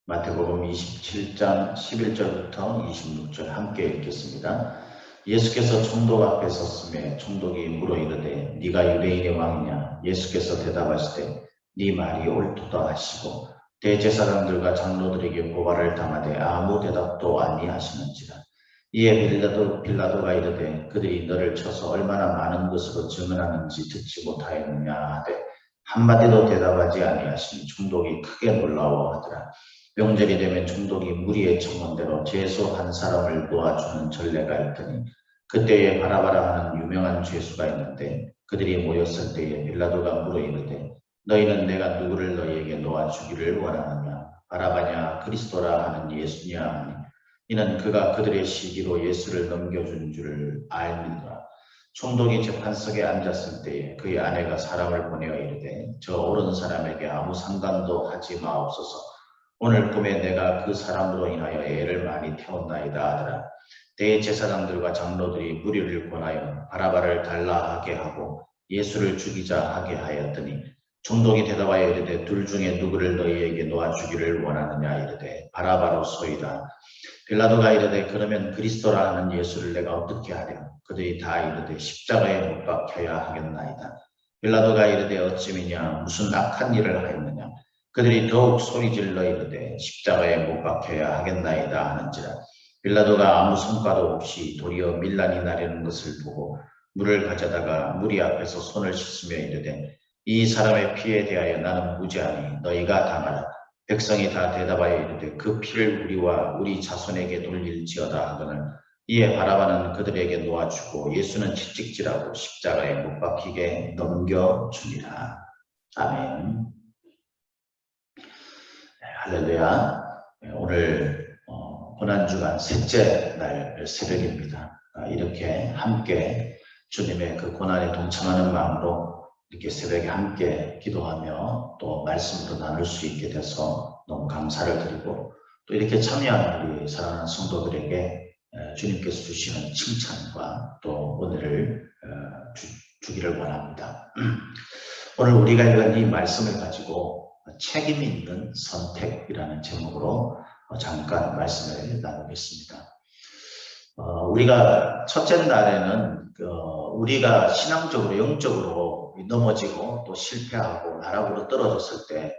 마태복음 27장 11절부터 26절 함께 읽겠습니다. 예수께서 총독 앞에 섰으며 총독이 물어 이르되 네가 유대인의 왕이냐? 예수께서 대답하시되 네 말이 옳도다 하시고 대제사장들과 장로들에게 고발을 당하되 아무 대답도 아니하시는지라. 이에 빌라도가 이르되 그들이 너를 쳐서 얼마나 많은 것으로 증언하는지 듣지 못하였느냐 하되 한마디도 대답하지 아니하시니 총독이 크게 놀라워하더라. 명절이 되면 총독이 무리의 청원대로 죄수 한 사람을 놓아주는 전례가 있더니 그때에 바라바라 하는 유명한 죄수가 있는데 그들이 모였을 때에 빌라도가 물어 이르되 너희는 내가 누구를 너희에게 놓아주기를 원하느냐? 바라바냐 그리스도라 하는 예수냐 하니 이는 그가 그들의 시기로 예수를 넘겨준 줄을 알미니라. 총독이 재판석에 앉았을 때에 그의 아내가 사람을 보내어 이르되 저 옳은 사람에게 아무 상관도 하지 마옵소서. 오늘 꿈에 내가 그 사람으로 인하여 애를 많이 태웠나이다 하더라. 대제사장들과 장로들이 무리를 권하여 바라바를 달라 하게 하고 예수를 죽이자 하게 하였더니 총독이 대답하여 이르되 둘 중에 누구를 너희에게 놓아주기를 원하느냐 이르되 바라바로소이다. 빌라도가 이르되 그러면 그리스도라 하는 예수를 내가 어떻게 하랴? 그들이 다 이르되 십자가에 못 박혀야 하겠나이다. 빌라도가 이르되 어찌미냐 무슨 악한 일을 하였느냐? 그들이 더욱 소리질러 이르되 십자가에 못 박혀야 하겠나이다 하는지라. 빌라도가 아무 성과도 없이 도리어 밀란이 나려는 것을 보고 물을 가져다가 무리 앞에서 손을 씻으며 이르되 이 사람의 피에 대하여 나는 무죄하니 너희가 당하라. 백성이 다 대답하여 이르되 그 피를 우리와 우리 자손에게 돌릴지어다 하거늘 이에 바라바는 그들에게 놓아주고 예수는 채찍질하고 십자가에 못 박히게 넘겨주니라. 아멘. 할렐루야. 오늘 고난주간 셋째 날 새벽입니다. 이렇게 함께 주님의 그 고난에 동참하는 마음으로 이렇게 새벽에 함께 기도하며 또 말씀으로 나눌 수 있게 돼서 너무 감사를 드리고 또 이렇게 참여하는 우리 사랑하는 성도들에게 주님께서 주시는 칭찬과 또 은혜를 주기를 원합니다. 오늘 우리가 읽은 이 말씀을 가지고 책임 있는 선택이라는 제목으로 잠깐 말씀을 나누겠습니다. 우리가 첫째 날에는 우리가 신앙적으로 영적으로 넘어지고 또 실패하고 나락으로 떨어졌을 때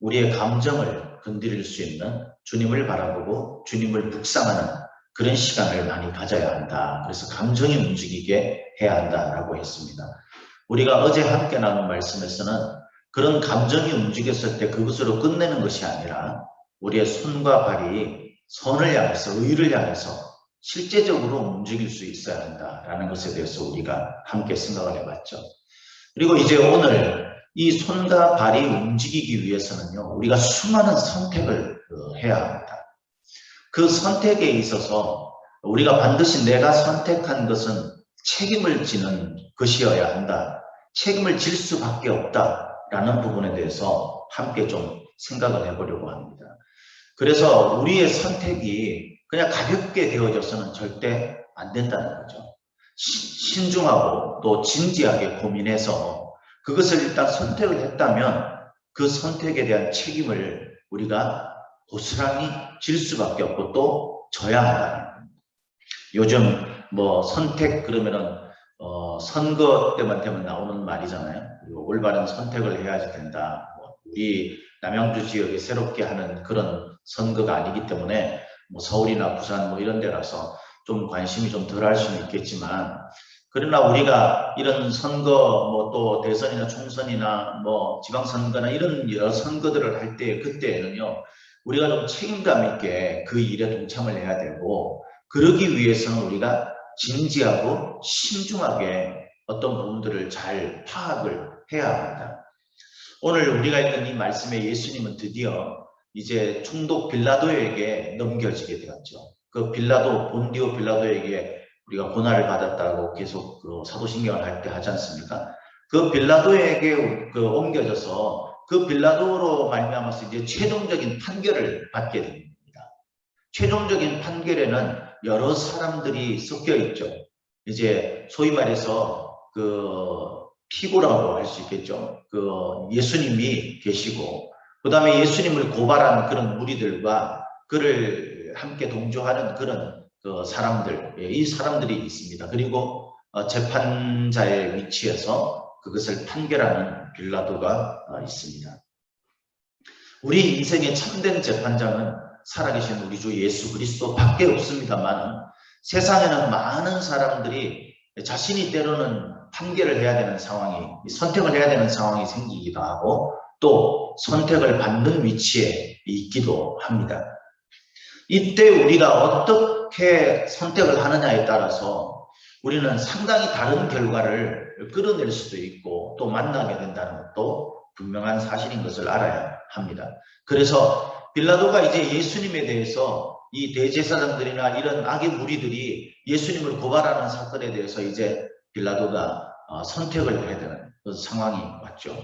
우리의 감정을 건드릴 수 있는 주님을 바라보고 주님을 묵상하는 그런 시간을 많이 가져야 한다. 그래서 감정이 움직이게 해야 한다라고 했습니다. 우리가 어제 함께 나눈 말씀에서는 그런 감정이 움직였을 때 그것으로 끝내는 것이 아니라 우리의 손과 발이 선을 향해서 의를 향해서 실제적으로 움직일 수 있어야 한다라는 것에 대해서 우리가 함께 생각을 해봤죠. 그리고 이제 오늘 이 손과 발이 움직이기 위해서는요, 우리가 수많은 선택을 해야 합니다. 그 선택에 있어서 우리가 반드시 내가 선택한 것은 책임을 지는 것이어야 한다. 책임을 질 수밖에 없다라는 부분에 대해서 함께 좀 생각을 해보려고 합니다. 그래서 우리의 선택이 그냥 가볍게 되어져서는 절대 안 된다는 거죠. 신중하고 또 진지하게 고민해서 그것을 일단 선택을 했다면 그 선택에 대한 책임을 우리가 고스란히 질 수밖에 없고 또 져야 한다는 겁니다. 요즘 뭐 선택 그러면은 선거 때만 되면 나오는 말이잖아요. 그리고 올바른 선택을 해야지 된다. 우리 남양주 지역에 새롭게 하는 그런 선거가 아니기 때문에 뭐 서울이나 부산 뭐 이런 데라서 좀 관심이 좀 덜 할 수는 있겠지만 그러나 우리가 이런 선거 뭐 또 대선이나 총선이나 뭐 지방선거나 이런 여러 선거들을 할 때 그때에는요 우리가 좀 책임감 있게 그 일에 동참을 해야 되고 그러기 위해서는 우리가 진지하고 신중하게 어떤 부분들을 잘 파악을 해야 합니다. 오늘 우리가 읽은 이 말씀에 예수님은 드디어 이제 총독 빌라도에게 넘겨지게 되었죠. 그 본디오 빌라도에게 우리가 고난을 받았다고 계속 그 사도신경을 할 때 하지 않습니까? 그 빌라도에게 옮겨져서 그 빌라도로 말미암아서 이제 최종적인 판결을 받게 됩니다. 최종적인 판결에는 여러 사람들이 섞여 있죠. 이제 소위 말해서 그 피고라고 할 수 있겠죠. 그 예수님이 계시고 그 다음에 예수님을 고발한 그런 무리들과 그를 함께 동조하는 그런 그 사람들, 이 사람들이 있습니다. 그리고 재판자의 위치에서 그것을 판결하는 빌라도가 있습니다. 우리 인생의 참된 재판장은 살아계신 우리 주 예수 그리스도밖에 없습니다만, 세상에는 많은 사람들이 자신이 때로는 판결을 해야 되는 상황이, 선택을 해야 되는 상황이 생기기도 하고 또 선택을 받는 위치에 있기도 합니다. 이때 우리가 어떻게 선택을 하느냐에 따라서 우리는 상당히 다른 결과를 끌어낼 수도 있고 또 만나게 된다는 것도 분명한 사실인 것을 알아야 합니다. 그래서 빌라도가 이제 예수님에 대해서 이 대제사장들이나 이런 악의 무리들이 예수님을 고발하는 사건에 대해서 이제 빌라도가 선택을 해야 되는 그 상황이 왔죠.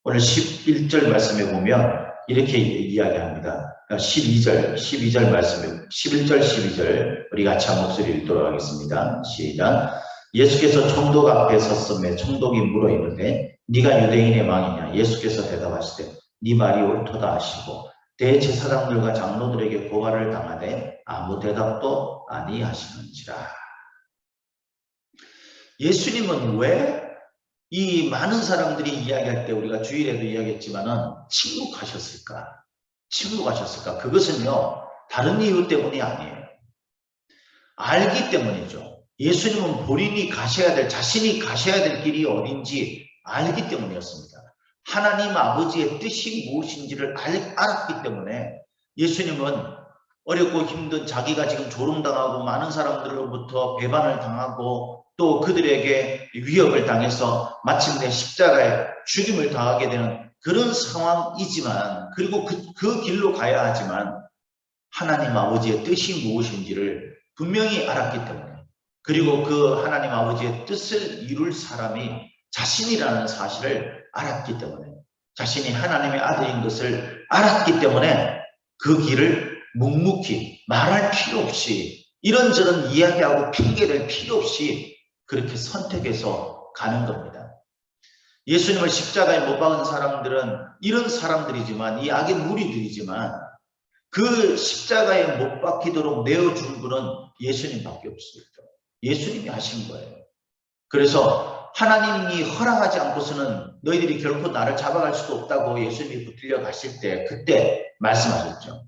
오늘 11절 말씀에 보면 이렇게 이야기합니다. 12절 말씀에 11절 12절 우리 같이 한 목소리 읽도록 하겠습니다. 시작. 예수께서 총독 앞에 섰음에 총독이 물어 이르되 네가 유대인의 왕이냐? 예수께서 대답하시되 네 말이 옳도다 하시고 대제사장들과 장로들에게 고발을 당하되 아무 대답도 아니하시는지라. 예수님은 왜 이 많은 사람들이 이야기할 때 우리가 주일에도 이야기했지만은 침묵하셨을까? 그것은요 다른 이유 때문이 아니에요. 알기 때문이죠. 예수님은 본인이 가셔야 될, 자신이 가셔야 될 길이 어딘지 알기 때문이었습니다. 하나님 아버지의 뜻이 무엇인지를 알았기 때문에 예수님은 어렵고 힘든 자기가 지금 조롱당하고 많은 사람들로부터 배반을 당하고 또 그들에게 위협을 당해서 마침내 십자가에 죽임을 당하게 되는 그런 상황이지만, 그리고 그 길로 가야 하지만 하나님 아버지의 뜻이 무엇인지를 분명히 알았기 때문에, 그리고 그 하나님 아버지의 뜻을 이룰 사람이 자신이라는 사실을 알았기 때문에, 자신이 하나님의 아들인 것을 알았기 때문에 그 길을 묵묵히 말할 필요 없이 이런저런 이야기하고 핑계댈 필요 없이 그렇게 선택해서 가는 겁니다. 예수님을 십자가에 못 박은 사람들은 이런 사람들이지만, 이 악의 무리들이지만 그 십자가에 못 박히도록 내어준 분은 예수님밖에 없습니다. 예수님이 하신 거예요. 그래서 하나님이 허락하지 않고서는 너희들이 결코 나를 잡아갈 수도 없다고 예수님이 붙들려 가실 때 그때 말씀하셨죠.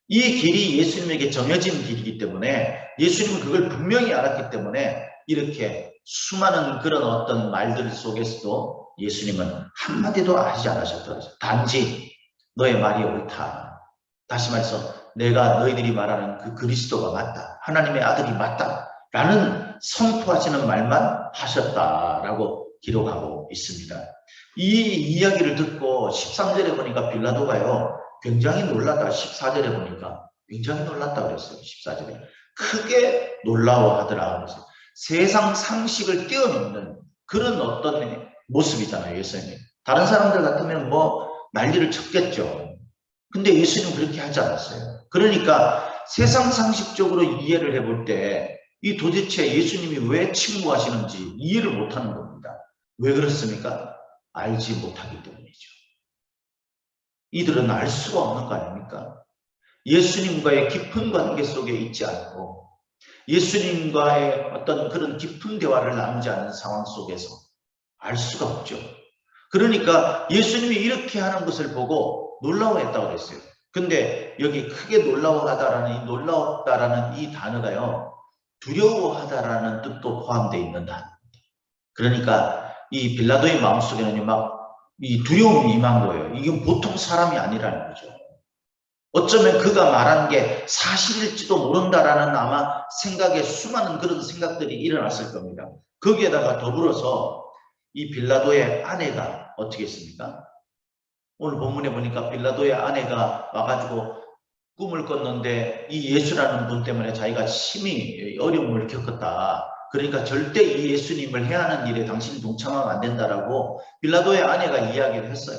이 길이 예수님에게 정해진 길이기 때문에, 예수님은 그걸 분명히 알았기 때문에 이렇게 수많은 그런 어떤 말들 속에서도 예수님은 한마디도 하지 않으셨다고 하죠. 단지 너의 말이 옳다. 다시 말해서 내가 너희들이 말하는 그 그리스도가 맞다. 하나님의 아들이 맞다. 라는 선포하시는 말만 하셨다라고 기록하고 있습니다. 이 이야기를 듣고 13절에 보니까 빌라도가요 굉장히 놀랐다. 14절에 보니까 굉장히 놀랐다 그랬어요. 14절에 크게 놀라워하더라 그랬어요. 세상 상식을 뛰어넘는 그런 어떤 모습이잖아요. 예수님. 다른 사람들 같으면 뭐 난리를 쳤겠죠. 근데 예수님은 그렇게 하지 않았어요. 그러니까 세상 상식적으로 이해를 해볼 때 이 도대체 예수님이 왜 침묵하시는지 이해를 못하는 겁니다. 왜 그렇습니까? 알지 못하기 때문이죠. 이들은 알 수가 없는 거 아닙니까? 예수님과의 깊은 관계 속에 있지 않고 예수님과의 어떤 그런 깊은 대화를 나누지 않은 상황 속에서 알 수가 없죠. 그러니까 예수님이 이렇게 하는 것을 보고 놀라워했다고 그랬어요. 근데 여기 크게 놀라워하다라는 이 놀라웠다라는 이 단어가요, 두려워하다라는 뜻도 포함되어 있는 단어입니다. 그러니까 이 빌라도의 마음속에는 막 이 두려움이 임한 거예요. 이건 보통 사람이 아니라는 거죠. 어쩌면 그가 말한 게 사실일지도 모른다라는 아마 생각에 수많은 그런 생각들이 일어났을 겁니다. 거기에다가 더불어서 이 빌라도의 아내가 어떻게 했습니까? 오늘 본문에 보니까 빌라도의 아내가 와가지고 꿈을 꿨는데 이 예수라는 분 때문에 자기가 심히 어려움을 겪었다. 그러니까 절대 이 예수님을 해하는 일에 당신이 동참하면 안 된다라고 빌라도의 아내가 이야기를 했어요.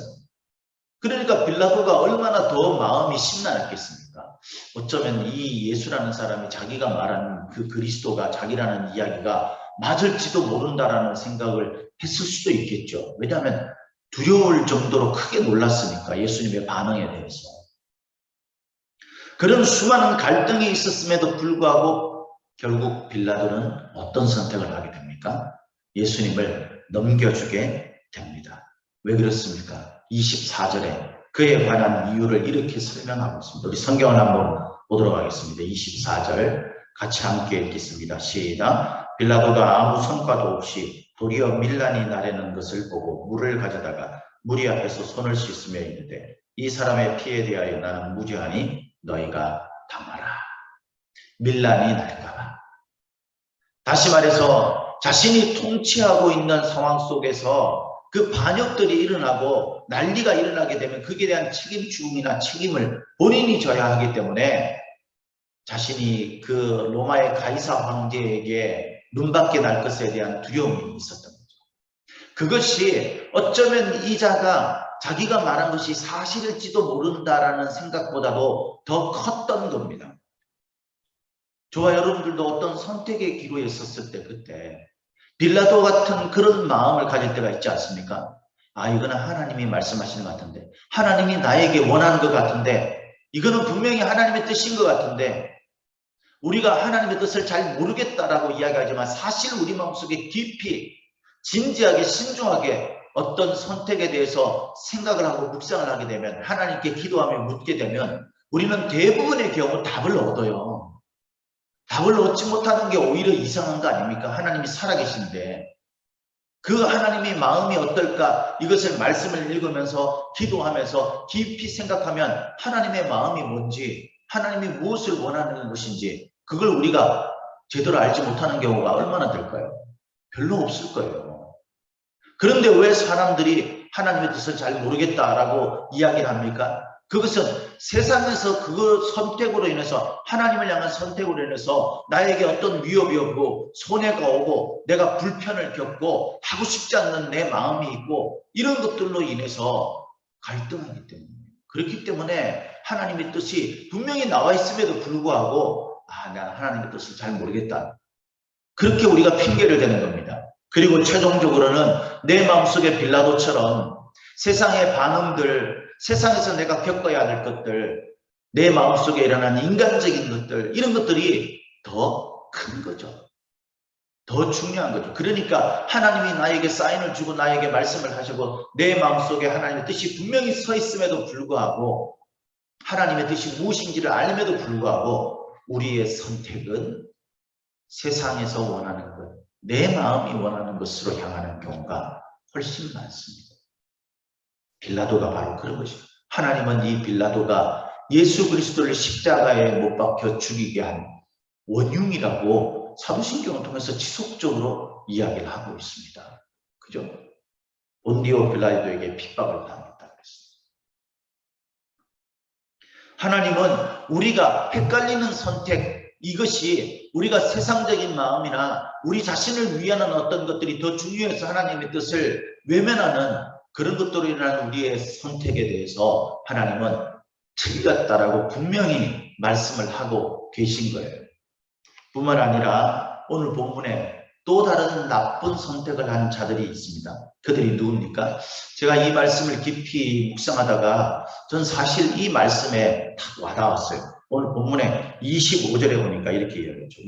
그러니까 빌라도가 얼마나 더 마음이 심란했겠습니까? 어쩌면 이 예수라는 사람이 자기가 말하는 그 그리스도가 자기라는 이야기가 맞을지도 모른다라는 생각을 했을 수도 있겠죠. 왜냐하면 두려울 정도로 크게 놀랐으니까 예수님의 반응에 대해서. 그런 수많은 갈등이 있었음에도 불구하고 결국 빌라도는 어떤 선택을 하게 됩니까? 예수님을 넘겨주게 됩니다. 왜 그렇습니까? 24절에 그에 관한 이유를 이렇게 설명하고 있습니다. 우리 성경을 한번 보도록 하겠습니다. 24절 같이 함께 읽겠습니다. 시작. 빌라도가 아무 성과도 없이 도리어 밀란이 나르는 것을 보고 물을 가져다가 무리 앞에서 손을 씻으며 이르되 이 사람의 피에 대하여 나는 무죄하니 너희가 담아라. 밀란이 날까봐. 다시 말해서 자신이 통치하고 있는 상황 속에서 그 반역들이 일어나고 난리가 일어나게 되면 거기에 대한 책임중이나 책임을 본인이 져야 하기 때문에 자신이 그 로마의 가이사 황제에게 눈밖에 날 것에 대한 두려움이 있었던 거죠. 그것이 어쩌면 이 자가 자기가 말한 것이 사실일지도 모른다라는 생각보다도 더 컸던 겁니다. 저와 여러분들도 어떤 선택의 기로에 있었을 때 그때 빌라도 같은 그런 마음을 가질 때가 있지 않습니까? 아, 이거는 하나님이 말씀하시는 것 같은데, 하나님이 나에게 원하는 것 같은데, 이거는 분명히 하나님의 뜻인 것 같은데, 우리가 하나님의 뜻을 잘 모르겠다라고 이야기하지만 사실 우리 마음속에 깊이 진지하게 신중하게 어떤 선택에 대해서 생각을 하고 묵상을 하게 되면, 하나님께 기도하며 묻게 되면 우리는 대부분의 경우 답을 얻어요. 답을 얻지 못하는 게 오히려 이상한 거 아닙니까? 하나님이 살아계신데 그 하나님의 마음이 어떨까? 이것을 말씀을 읽으면서 기도하면서 깊이 생각하면 하나님의 마음이 뭔지, 하나님이 무엇을 원하는 것인지 그걸 우리가 제대로 알지 못하는 경우가 얼마나 될까요? 별로 없을 거예요. 그런데 왜 사람들이 하나님의 뜻을 잘 모르겠다라고 이야기를 합니까? 그것은 세상에서 그 선택으로 인해서, 하나님을 향한 선택으로 인해서 나에게 어떤 위협이 오고 손해가 오고 내가 불편을 겪고 하고 싶지 않는 내 마음이 있고 이런 것들로 인해서 갈등하기 때문에, 그렇기 때문에 하나님의 뜻이 분명히 나와 있음에도 불구하고 나 하나님의 뜻을 잘 모르겠다, 그렇게 우리가 핑계를 대는 겁니다. 그리고 최종적으로는 내 마음속에 빌라도처럼 세상의 반응들, 세상에서 내가 겪어야 할 것들, 내 마음속에 일어난 인간적인 것들, 이런 것들이 더 큰 거죠. 더 중요한 거죠. 그러니까 하나님이 나에게 사인을 주고 나에게 말씀을 하시고 내 마음속에 하나님의 뜻이 분명히 서 있음에도 불구하고, 하나님의 뜻이 무엇인지를 알음에도 불구하고 우리의 선택은 세상에서 원하는 것, 내 마음이 원하는 것으로 향하는 경우가 훨씬 많습니다. 빌라도가 바로 그런 것입니다. 하나님은 이 빌라도가 예수 그리스도를 십자가에 못 박혀 죽이게 한 원흉이라고 사도신경을 통해서 지속적으로 이야기를 하고 있습니다. 그죠? 본디오 빌라도에게 핍박을 당했다 그랬습니다. 하나님은 우리가 헷갈리는 선택, 이것이 우리가 세상적인 마음이나 우리 자신을 위하는 어떤 것들이 더 중요해서 하나님의 뜻을 외면하는 그런 것들로 인한 우리의 선택에 대해서 하나님은 틀렸다라고 분명히 말씀을 하고 계신 거예요. 뿐만 아니라 오늘 본문에 또 다른 나쁜 선택을 한 자들이 있습니다. 그들이 누굽니까? 제가 이 말씀을 깊이 묵상하다가 전 사실 이 말씀에 딱 와닿았어요. 오늘 본문에 25절에 보니까 이렇게 이야기했죠.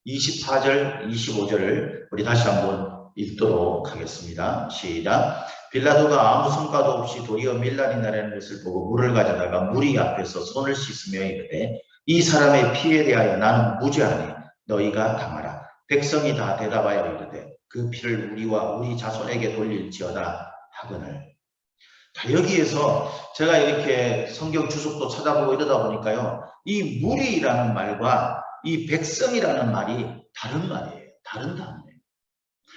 24절, 25절을 우리 다시 한번 읽도록 하겠습니다. 시작. 빌라도가 아무 성과도 없이 도리어 밀란이 나르는 것을 보고 물을 가져다가 무리 앞에서 손을 씻으며 이르되 이 사람의 피에 대하여 나는 무죄하니 너희가 담아라. 백성이 다 대답하여 이르되 그 피를 우리와 우리 자손에게 돌릴지어다 하거늘. 여기에서 제가 이렇게 성경 주석도 찾아보고 이러다 보니까요, 이 무리라는 말과 이 백성이라는 말이 다른 말이에요. 다른 단어예요.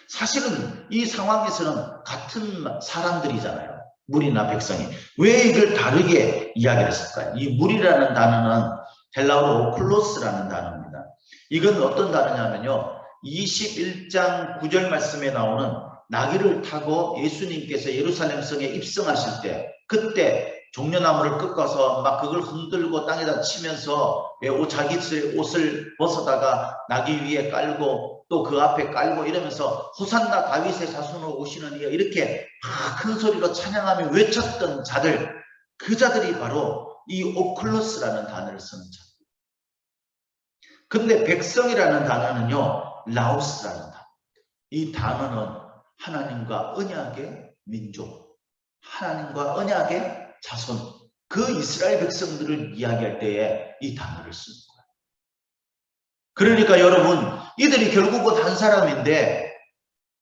사실은 이 상황에서는 같은 사람들이잖아요. 무리나 백성이. 왜 이걸 다르게 이야기를 했을까요? 이 무리라는 단어는 헬라어로 오클로스라는 단어입니다. 이건 어떤 단어냐면요, 21장 9절 말씀에 나오는 나귀를 타고 예수님께서 예루살렘 성에 입성하실 때, 그때 종려나무를 꺾어서 막 그걸 흔들고 땅에다 치면서 자기 옷을 벗어다가 나귀 위에 깔고 또 그 앞에 깔고 이러면서 호산나 다윗의 자손으로 오시는 이여 이렇게 큰 소리로 찬양하며 외쳤던 자들, 그 자들이 바로 이 오클로스라는 단어를 쓰는 자. 근데 백성이라는 단어는요, 라오스라는 단어. 이 단어는 하나님과 언약의 민족, 하나님과 언약의 자손, 그 이스라엘 백성들을 이야기할 때에 이 단어를 쓰는 거예요. 그러니까 여러분, 이들이 결국은 한 사람인데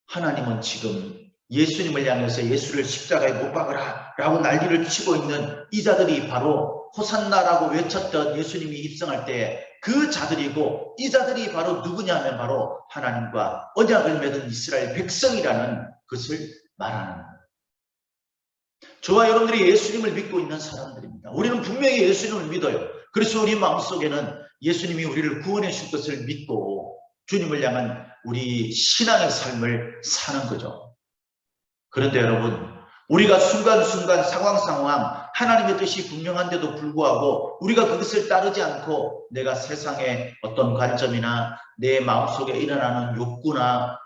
하나님은 지금 예수님을 향해서 예수를 십자가에 못 박으라 라고 난리를 치고 있는 이 자들이 바로 호산나라고 외쳤던 예수님이 입성할 때 그 자들이고, 이 자들이 바로 누구냐면 바로 하나님과 언약을 맺은 이스라엘 백성이라는 것을 말하는 거예요. 저와 여러분들이 예수님을 믿고 있는 사람들입니다. 우리는 분명히 예수님을 믿어요. 그래서 우리 마음속에는 예수님이 우리를 구원해 줄 것을 믿고 주님을 향한 우리 신앙의 삶을 사는 거죠. 그런데 여러분, 우리가 순간순간 상황 하나님의 뜻이 분명한데도 불구하고 우리가 그것을 따르지 않고 내가 세상의 어떤 관점이나 내 마음속에 일어나는 욕구나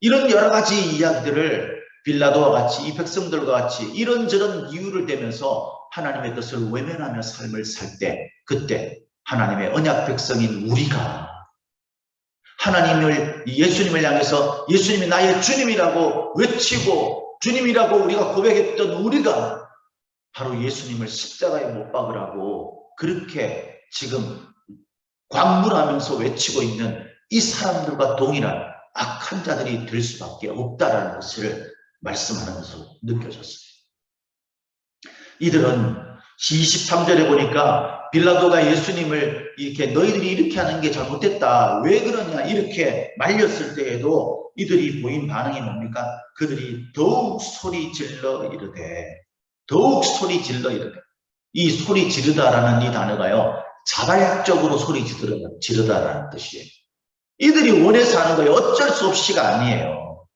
이런 여러 가지 이야기들을 빌라도와 같이 이 백성들과 같이 이런저런 이유를 대면서 하나님의 뜻을 외면하며 삶을 살 때, 그때 하나님의 언약 백성인 우리가 하나님을, 예수님을 향해서 예수님이 나의 주님이라고 외치고 주님이라고 우리가 고백했던 우리가 바로 예수님을 십자가에 못 박으라고 그렇게 지금 광문하면서 외치고 있는 이 사람들과 동일한 악한 자들이 될 수밖에 없다라는 것을 말씀하는 것으로 느껴졌어요. 이들은 23절에 보니까 빌라도가 예수님을 이렇게 너희들이 이렇게 하는 게 잘못됐다, 왜 그러냐 이렇게 말렸을 때에도 이들이 보인 반응이 뭡니까? 그들이 더욱 소리 질러 이르되, 더욱 소리 질러 이르되, 이 소리 지르다라는 이 단어가요, 자발적으로 소리 지르다라는 뜻이에요. 이들이 원해서 하는 거예요. 어쩔 수 없이가 아니에요.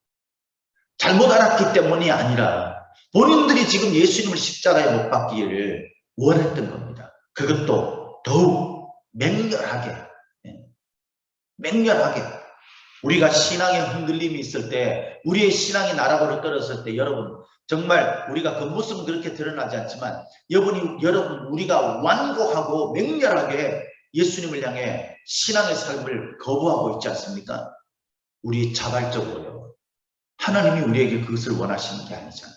잘못 알았기 때문이 아니라 본인들이 지금 예수님을 십자가에 못 박기를 원했던 겁니다. 그것도 더욱 맹렬하게, 맹렬하게. 우리가 신앙의 흔들림이 있을 때, 우리의 신앙이 나락으로 떨어졌을 때, 여러분 정말 우리가 겉모습은 그렇게 드러나지 않지만 여러분 우리가 완고하고 맹렬하게 예수님을 향해 신앙의 삶을 거부하고 있지 않습니까? 우리 자발적으로요. 하나님이 우리에게 그것을 원하시는 게 아니잖아요.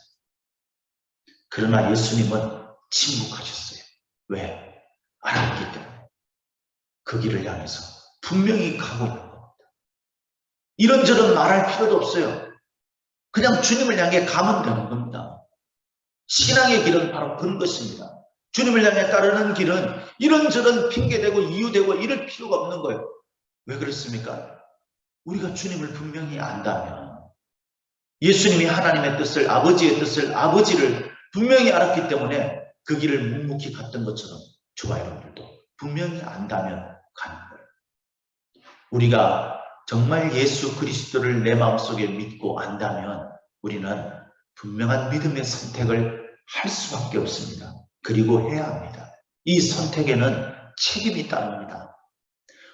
그러나 예수님은 침묵하셨어요. 왜? 알았기 때문에. 그 길을 향해서 분명히 가고 있는 겁니다. 이런저런 말할 필요도 없어요. 그냥 주님을 향해 가면 되는 겁니다. 신앙의 길은 바로 그런 것입니다. 주님을 향해 따르는 길은 이런저런 핑계대고 이유대고 이럴 필요가 없는 거예요. 왜 그렇습니까? 우리가 주님을 분명히 안다면, 예수님이 하나님의 뜻을, 아버지의 뜻을, 아버지를 분명히 알았기 때문에 그 길을 묵묵히 갔던 것처럼 저와 여러분들도 분명히 안다면 가는 거예요. 우리가 정말 예수 그리스도를 내 마음속에 믿고 안다면 우리는 분명한 믿음의 선택을 할 수밖에 없습니다. 그리고 해야 합니다. 이 선택에는 책임이 따릅니다.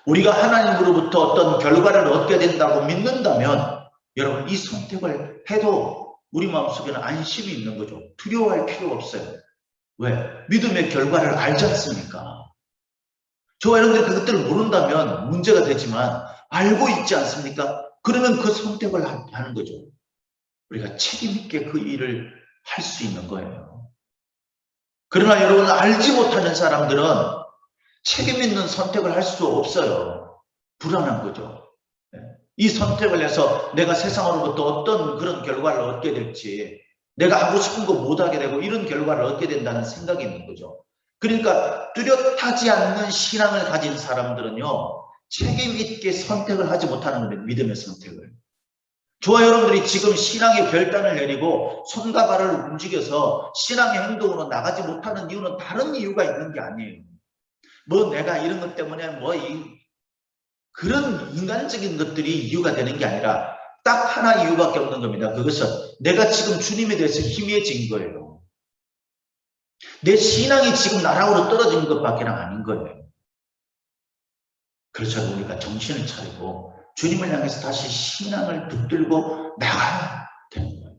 우리가 하나님으로부터 어떤 결과를 얻게 된다고 믿는다면 여러분 이 선택을 해도 우리 마음속에는 안심이 있는 거죠. 두려워할 필요가 없어요. 왜? 믿음의 결과를 알지 않습니까? 저와 여러분들이 그것들을 모른다면 문제가 되지만 알고 있지 않습니까? 그러면 그 선택을 하는 거죠. 우리가 책임있게 그 일을 할 수 있는 거예요. 그러나 여러분 알지 못하는 사람들은 책임있는 선택을 할 수 없어요. 불안한 거죠. 이 선택을 해서 내가 세상으로부터 어떤 그런 결과를 얻게 될지, 내가 하고 싶은 거 못하게 되고 이런 결과를 얻게 된다는 생각이 있는 거죠. 그러니까 뚜렷하지 않는 신앙을 가진 사람들은요, 책임있게 선택을 하지 못하는 겁니다. 믿음의 선택을. 저와 여러분들이 지금 신앙의 결단을 내리고 손과 발을 움직여서 신앙의 행동으로 나가지 못하는 이유는 다른 이유가 있는 게 아니에요. 뭐 내가 이런 것 때문에 그런 인간적인 것들이 이유가 되는 게 아니라 딱 하나 이유밖에 없는 겁니다. 그것은 내가 지금 주님에 대해서 희미해진 거예요. 내 신앙이 지금 나락으로 떨어진 것밖에 아닌 거예요. 그렇죠. 우리가 정신을 차리고 주님을 향해서 다시 신앙을 붙들고 나가야 되는 거예요.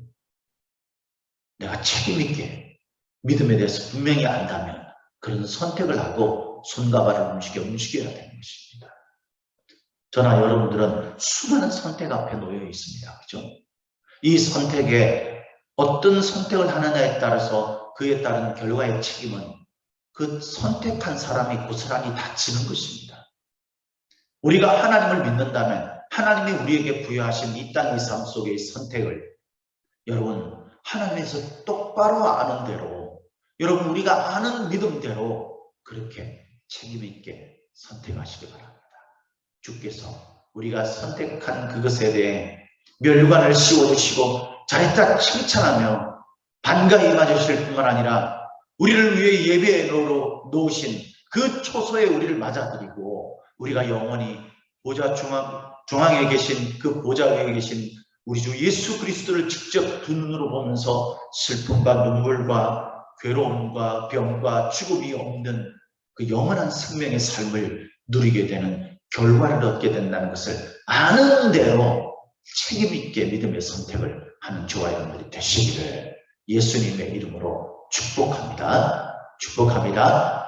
내가 책임있게 믿음에 대해서 분명히 안다면 그런 선택을 하고 손과 발을 움직여야 되는 것입니다. 저나 여러분들은 수많은 선택 앞에 놓여 있습니다. 그죠? 이 선택에 어떤 선택을 하느냐에 따라서 그에 따른 결과의 책임은 그 선택한 사람이 고스란히 다 지는 것입니다. 우리가 하나님을 믿는다면 하나님이 우리에게 부여하신 이 땅의 삶 속의 선택을 여러분 하나님에서 똑바로 아는 대로 여러분 우리가 아는 믿음대로 그렇게 책임있게 선택하시기 바랍니다. 주께서 우리가 선택한 그것에 대해 멸관을 씌워주시고 잘했다 칭찬하며 반가이 임하실 뿐만 아니라 우리를 위해 예배에 놓으신 그 초소에 우리를 맞아들이고 우리가 영원히 보좌 중앙에 계신 그 보좌 위에 계신 우리 주 예수 그리스도를 직접 두 눈으로 보면서 슬픔과 눈물과 괴로움과 병과 죽음이 없는 그 영원한 생명의 삶을 누리게 되는 결과를 얻게 된다는 것을 아는 대로 책임있게 믿음의 선택을 하는 저와 여러분들이 되시기를 예수님의 이름으로 축복합니다. 축복합니다.